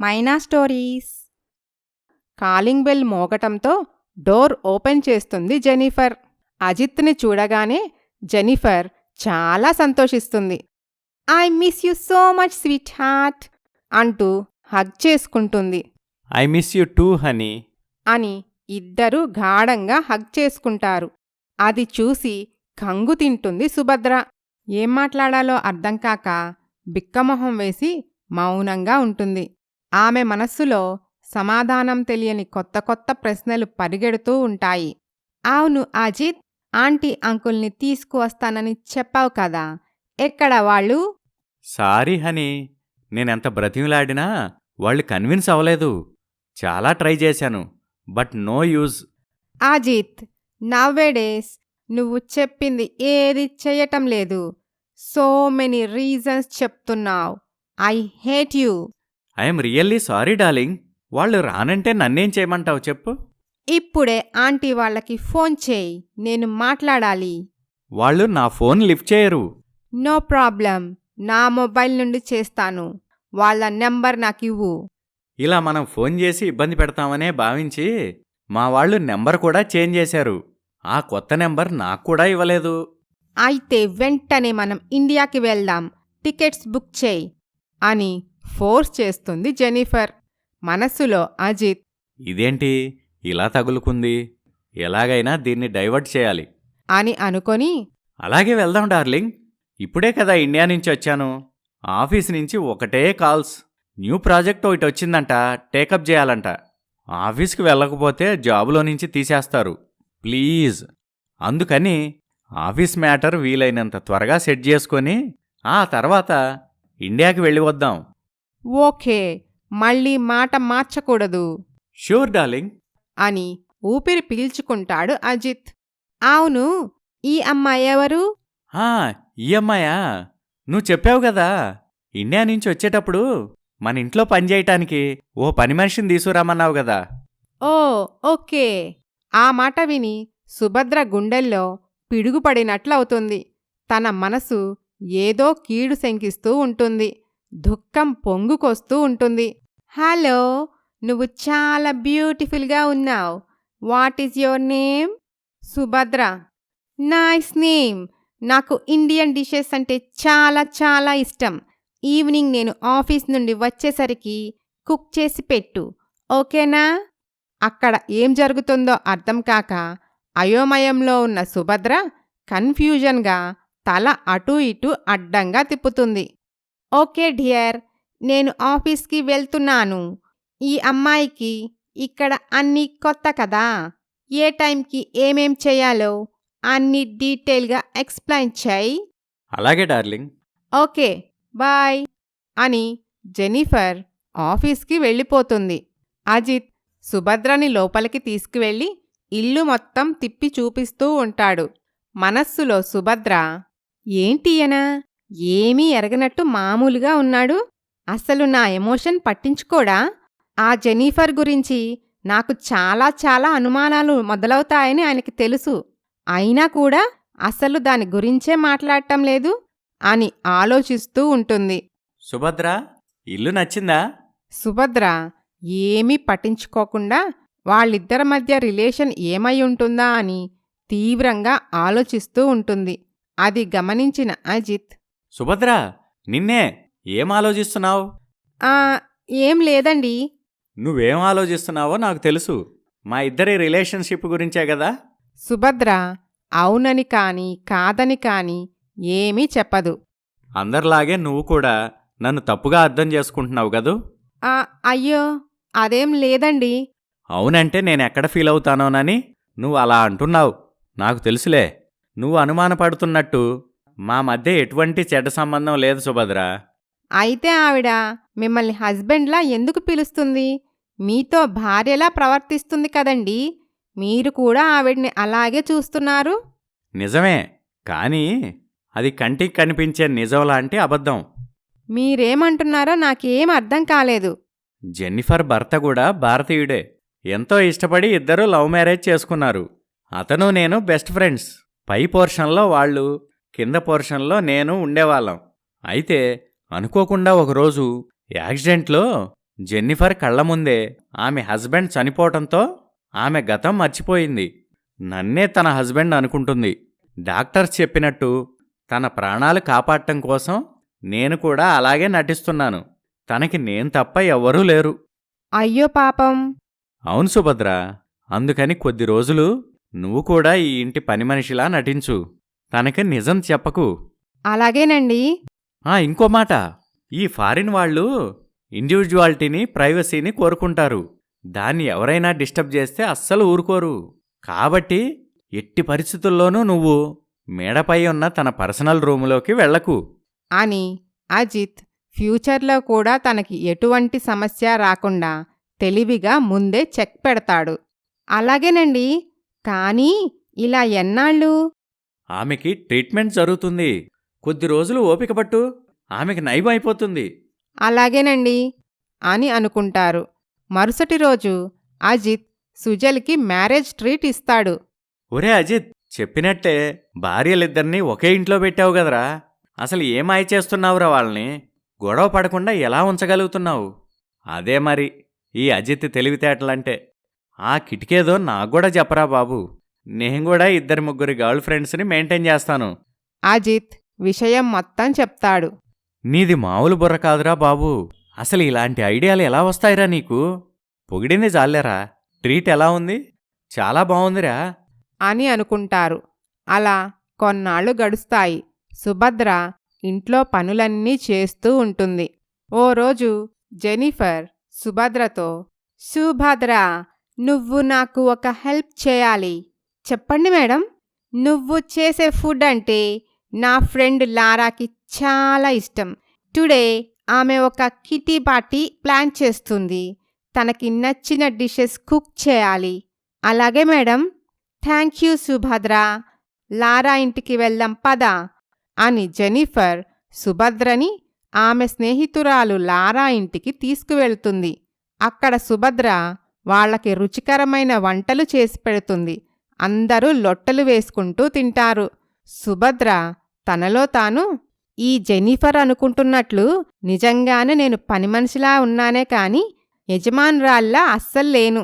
మైనా stories. Calling bell మోగటంతో door open చేస్తుంది Jennifer. అజిత్ని చూడగానే జెన్నిఫర్ చాలా సంతోషిస్తుంది. I miss you so much sweetheart అంటూ హగ్ చేసుకుంటుంది. I miss you too honey అని ఇద్దరూ గాఢంగా హగ్ చేసుకుంటారు. అది చూసి కంగు తింటుంది సుభద్ర. ఏం మాట్లాడాలో అర్థంకాక బిక్కమొహం వేసి మౌనంగా ఉంటుంది. ఆమె మనస్సులో సమాధానం తెలియని కొత్త కొత్త ప్రశ్నలు పరిగెడుతూ ఉంటాయి. అవును అజిత్, ఆంటీ అంకుల్ని తీసుకువస్తానని చెప్పావు కదా, ఎక్కడ వాళ్ళు? సారీ హనీ, నేనెంత బ్రతిమిలాడినా వాళ్ళు కన్విన్స్ అవ్వలేదు. చాలా ట్రై చేశాను, but no use. Ajit, nowadays నువ్వు చెప్పింది ఏది చెయ్యటం లేదు. సో మెనీ రీజన్స్ చెప్తున్నావు. I hate you. I'm really sorry darling. వాళ్ళు రానంటే నన్నేం చేయమంటావు చెప్పు? ఇప్పుడే ఆంటీ వాళ్ళకి ఫోన్ చేయి, నేను మాట్లాడాలి. వాళ్ళు నా ఫోన్ లిఫ్ట్ చేయరు. నో ప్రాబ్లం, నా మొబైల్ నుండి చేస్తాను. వాళ్ళ నెంబర్ నాకివ్వు. ఇలా మనం ఫోన్ చేసి ఇబ్బంది పెడతామనే భావించి మా వాళ్ళు నెంబర్ కూడా చేంజ్ చేశారు. ఆ కొత్త నెంబర్ నాకు కూడా ఇవ్వలేదు. అయితే వెంటనే మనం ఇండియాకి వెళ్దాం, టికెట్స్ బుక్ చేయి అని ఫోర్స్ చేస్తుంది జెన్నిఫర్. మనస్సులో అజిత్, ఇదేంటి ఇలా తగులుకుంది, ఎలాగైనా దీన్ని డైవర్ట్ చేయాలి అని అనుకొని, అలాగే వెళ్దాం డార్లింగ్. ఇప్పుడే కదా ఇండియా నుంచి వచ్చాను. ఆఫీస్ నుంచి ఒకటే కాల్స్. న్యూ ప్రాజెక్ట్ ఒకటి వచ్చిందంట, టేకప్ చేయాలంట. ఆఫీస్కి వెళ్ళకపోతే జాబులో నుంచి తీసేస్తారు. ప్లీజ్, అందుకని ఆఫీస్ మ్యాటర్ వీలైనంత త్వరగా సెట్ చేసుకొని ఆ తర్వాత ఇండియాకి వెళ్ళి వద్దాం. ఓకే, మళ్ళీ మాట మార్చకూడదు ష్యూర్ డార్లింగ్ అని ఊపిరి పీల్చుకుంటాడు అజిత్. అవును, ఈ అమ్మాయి ఎవరు? ఈ అమ్మాయా? నువ్వు చెప్పావు కదా, ఇండియా నుంచి వచ్చేటప్పుడు మన ఇంట్లో పనిచేయటానికి ఓ పని మనిషిని తీసుకురామన్నావు కదా. ఓ ఓకే. ఆ మాట విని సుభద్ర గుండెల్లో పిడుగుపడినట్లవుతుంది. తన మనసు ఏదో కీడు శంకిస్తూ ఉంటుంది. దుఃఖం పొంగుకొస్తూ ఉంటుంది. హలో, నువ్వు చాలా బ్యూటిఫుల్గా ఉన్నావు. What is your name? Subhadra. Nice name. నాకు ఇండియన్ డిషెస్ అంటే చాలా చాలా ఇష్టం. ఈవినింగ్ నేను ఆఫీస్ నుండి వచ్చేసరికి కుక్ చేసి పెట్టు, ఓకేనా? అక్కడ ఏం జరుగుతుందో అర్థం కాక అయోమయంలో ఉన్న సుభద్ర కన్ఫ్యూజన్గా తల అటూ ఇటూ అడ్డంగా తిప్పుతుంది. ఓకే డియర్, నేను ఆఫీస్కి వెళ్తున్నాను. ఈ అమ్మాయికి ఇక్కడ అన్నీ కొత్త కదా, ఏ టైంకి ఏమేం చేయాలో అన్నీ డీటెయిల్గా ఎక్స్ప్లెయిన్ చేయి. అలాగే డార్లింగ్. ఓకే బాయ్ అని జెన్నిఫర్ ఆఫీస్కి వెళ్ళిపోతుంది. అజిత్ సుభద్రని లోపలికి తీసుకువెళ్ళి ఇల్లు మొత్తం తిప్పి చూపిస్తూ ఉంటాడు. మనస్సులో సుభద్ర, ఏంటియనా ఏమీ ఎరగనట్టు మామూలుగా ఉన్నాడు, అసలు నా ఎమోషన్ పట్టించుకోడా? ఆ జెన్నిఫర్ గురించి నాకు చాలా చాలా అనుమానాలు మొదలవుతాయని ఆయనకి తెలుసు. అయినా కూడా అసలు దాని గురించే మాట్లాడటం లేదు అని ఆలోచిస్తూ ఉంటుంది. సుభద్ర, ఇల్లు నచ్చిందా? సుభద్ర ఏమీ పట్టించుకోకుండా వాళ్ళిద్దరి మధ్య రిలేషన్ ఏమై ఉంటుందా అని తీవ్రంగా ఆలోచిస్తూ ఉంటుంది. అది గమనించిన అజిత్, సుభద్ర, నిన్నే. ఏం ఆలోచిస్తున్నావు? ఏం లేదండి. నువ్వేం ఆలోచిస్తున్నావో నాకు తెలుసు. మా ఇద్దరి రిలేషన్షిప్ గురించే కదా. సుభద్ర అవునని కాని కాదని కాని ఏమీ చెప్పదు. అందరిలాగే నువ్వు కూడా నన్ను తప్పుగా అర్థం చేసుకుంటున్నావు కదూ? అయ్యో, అదేం లేదండి. అవునంటే నేనెక్కడ ఫీల్ అవుతానోనని నువ్వు అలా అంటున్నావు. నాకు తెలుసులే. నువ్వు అనుమానపడుతున్నట్టు మా మధ్య ఎటువంటి చెడ్డ సంబంధం లేదు సుభద్ర. అయితే ఆవిడ మిమ్మల్ని హస్బెండ్లా ఎందుకు పిలుస్తుంది? మీతో భార్యలా ప్రవర్తిస్తుంది కదండి. మీరు కూడా ఆవిడ్ని అలాగే చూస్తున్నారు. నిజమే, కానీ అది కంటికి కనిపించే నిజంలాంటి అబద్ధం. మీరేమంటున్నారో నాకేం అర్థం కాలేదు. జెన్నిఫర్ భర్త కూడా భారతీయుడే. ఎంతో ఇష్టపడి ఇద్దరూ లవ్ మ్యారేజ్ చేసుకున్నారు. అతను నేను బెస్ట్ ఫ్రెండ్స్. పై పోర్షన్లో వాళ్ళు, కింద పోర్షన్లో నేను ఉండేవాళ్ళం. అయితే అనుకోకుండా ఒకరోజు యాక్సిడెంట్లో జెన్నిఫర్ కళ్ల ముందే ఆమె హస్బెండ్ చనిపోవటంతో ఆమె గతం మర్చిపోయింది. నన్నే తన హస్బెండ్ అనుకుంటుంది. డాక్టర్స్ చెప్పినట్టు తన ప్రాణాలు కాపాడటం కోసం నేను కూడా అలాగే నటిస్తున్నాను. తనకి నేను తప్ప ఎవ్వరూ లేరు. అయ్యో పాపం. అవును సుభద్ర, అందుకని కొద్ది రోజులు నువ్వు కూడా ఈ ఇంటి పని మనిషిలా నటించు. తనకి నిజం చెప్పకు. అలాగేనండి. ఇంకో మాట, ఈ ఫారిన్ వాళ్ళు ఇండివిజువాలిటీని, ప్రైవసీని కోరుకుంటారు. దాన్ని ఎవరైనా డిస్టర్బ్ చేస్తే అస్సలు ఊరుకోరు. కాబట్టి ఎట్టి పరిస్థితుల్లోనూ నువ్వు మేడపై ఉన్న తన పర్సనల్ రూములోకి వెళ్లకు అని అజిత్ ఫ్యూచర్లో కూడా తనకి ఎటువంటి సమస్య రాకుండా తెలివిగా ముందే చెక్ పెడతాడు. అలాగేనండి. కానీ ఇలా ఎన్నాళ్ళు? ఆమెకి ట్రీట్మెంట్ జరుగుతుంది. కొద్ది రోజులు ఓపిక పట్టు, ఆమెకి నయం అయిపోతుంది. అలాగేనండి అని అనుకుంటారు. మరుసటి రోజు అజిత్ సుజల్కి మ్యారేజ్ ట్రీట్ ఇస్తాడు. ఒరే అజిత్, చెప్పినట్టే భార్యలిద్దరినీ ఒకే ఇంట్లో పెట్టావు గదరా. అసలు ఏం మాయ చేస్తున్నావురా వాళ్ళని? గొడవ పడకుండా ఎలా ఉంచగలుగుతున్నావు? అదే మరి ఈ అజిత్ తెలివితేటలంటే. ఆ కిటికేదో నాక్కూడా చెప్పరా బాబు. నేను కూడా 2-3 గర్ల్ ఫ్రెండ్స్ని మెయింటైన్ చేస్తాను. అజిత్ విషయం మొత్తం చెప్తాడు. నీది మామూలు బుర్ర కాదురా బాబు. అసలు ఇలాంటి ఐడియాలు ఎలా వస్తాయిరా నీకు? పొగిడింది జాలేరా. ట్రీట్ ఎలా ఉంది? చాలా బావుందిరా అని అనుకుంటారు. అలా కొన్నాళ్లు గడుస్తాయి. సుభద్ర ఇంట్లో పనులన్నీ చేస్తూ ఉంటుంది. ఓ రోజు జెన్నిఫర్ సుభద్రతో, సుభద్ర, నువ్వు నాకు ఒక హెల్ప్ చేయాలి. చెప్పండి మేడం. నువ్వు చేసే ఫుడ్ అంటే నా ఫ్రెండ్ లారాకి చాలా ఇష్టం. టుడే ఆమె ఒక కిటీ పార్టీ ప్లాన్ చేస్తుంది. తనకి నచ్చిన డిషెస్ కుక్ చేయాలి. అలాగే madam. Thank you Subhadra. Laura ఇంటికి వెళ్దాం పదా అని జెన్నిఫర్ సుభద్రని ఆమె స్నేహితురాలు లారా ఇంటికి తీసుకువెళ్తుంది. అక్కడ సుభద్ర వాళ్లకి రుచికరమైన వంటలు చేసి పెడుతుంది. అందరూ లొట్టలు వేసుకుంటూ తింటారు. సుభద్ర తనలో తాను, ఈ జెన్నిఫర్ అనుకుంటున్నట్లు నిజంగానే నేను పనిమనిషిలా ఉన్నానే కాని యజమానురాల్లా అస్సల్లేను.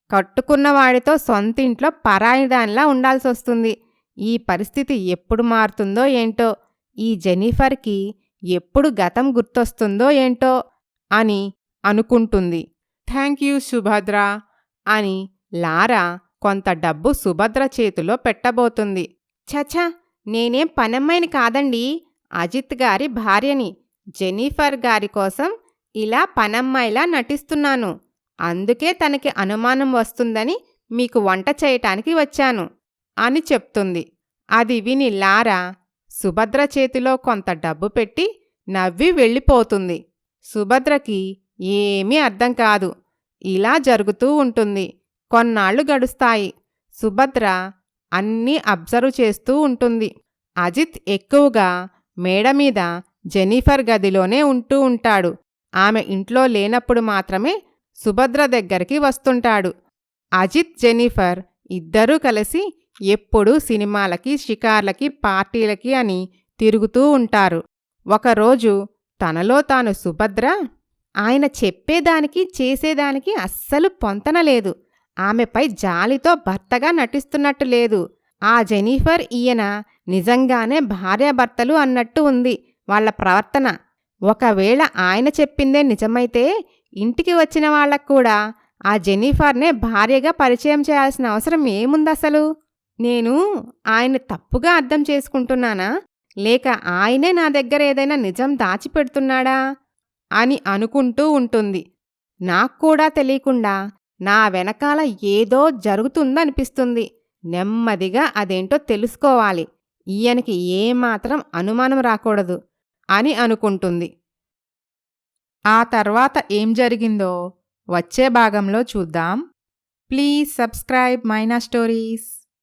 కట్టుకున్నవాడితో సొంతింట్లో పరాయిదానిలా ఉండాల్సొస్తుంది. ఈ పరిస్థితి ఎప్పుడు మారుతుందో ఏంటో, ఈ జెన్నిఫర్కి ఎప్పుడు గతం గుర్తొస్తుందో ఏంటో అని అనుకుంటుంది. థ్యాంక్ యూ సుభద్ర అని లారా కొంత డబ్బు సుభద్ర చేతిలో పెట్టబోతుంది. ఛఛ, నేనేం పనమ్మాయిని కాదండి, అజిత్ గారి భార్యని. జెన్నిఫర్ గారి కోసం ఇలా పనమ్మాయిలా నటిస్తున్నాను. అందుకే తనకి అనుమానం వస్తుందని మీకు వంట చేయటానికి వచ్చాను అని చెప్తుంది. అది విని లారా సుభద్ర చేతిలో కొంత డబ్బు పెట్టి నవ్వి వెళ్ళిపోతుంది. సుభద్రకి ఏమీ అర్థం కాదు. ఇలా జరుగుతూ ఉంటుంది. కొన్నాళ్లు గడుస్తాయి. సుభద్ర అన్నీ అబ్జర్వ్ చేస్తూ ఉంటుంది. అజిత్ ఎక్కువగా మేడమీద జెన్నిఫర్ గదిలోనే ఉంటూ ఉంటాడు. ఆమె ఇంట్లో లేనప్పుడు మాత్రమే సుభద్ర దగ్గరికి వస్తుంటాడు. అజిత్, జెన్నిఫర్ ఇద్దరూ కలిసి ఎప్పుడూ సినిమాలకి, షికార్లకి, పార్టీలకి అని తిరుగుతూ ఉంటారు. ఒకరోజు తనలో తాను సుభద్ర, ఆయన చెప్పేదానికి చేసేదానికి అస్సలు పొంతనలేదు. ఆమెపై జాలితో భర్తగా నటిస్తున్నట్టు లేదు. ఆ జెన్నిఫర్ ఈయన నిజంగానే భార్యాభర్తలు అన్నట్టు ఉంది వాళ్ల ప్రవర్తన. ఒకవేళ ఆయన చెప్పిందే నిజమైతే ఇంటికి వచ్చిన వాళ్లక్కూడా ఆ జెన్నిఫర్నే భార్యగా పరిచయం చేయాల్సిన అవసరం ఏముందసలు? నేను ఆయన్ని తప్పుగా అర్థం చేసుకుంటున్నానా, లేక ఆయనే నా దగ్గర ఏదైనా నిజం దాచిపెడుతున్నాడా అని అనుకుంటూ ఉంటుంది. నాక్కూడా తెలియకుండా నా వెనకాల ఏదో జరుగుతుందనిపిస్తుంది. నెమ్మదిగా అదేంటో తెలుసుకోవాలి. ఈయనకి ఏమాత్రం అనుమానం రాకూడదు అని అనుకుంటుంది. ఆ తర్వాత ఏం జరిగిందో వచ్చే భాగంలో చూద్దాం. Please subscribe Maina stories.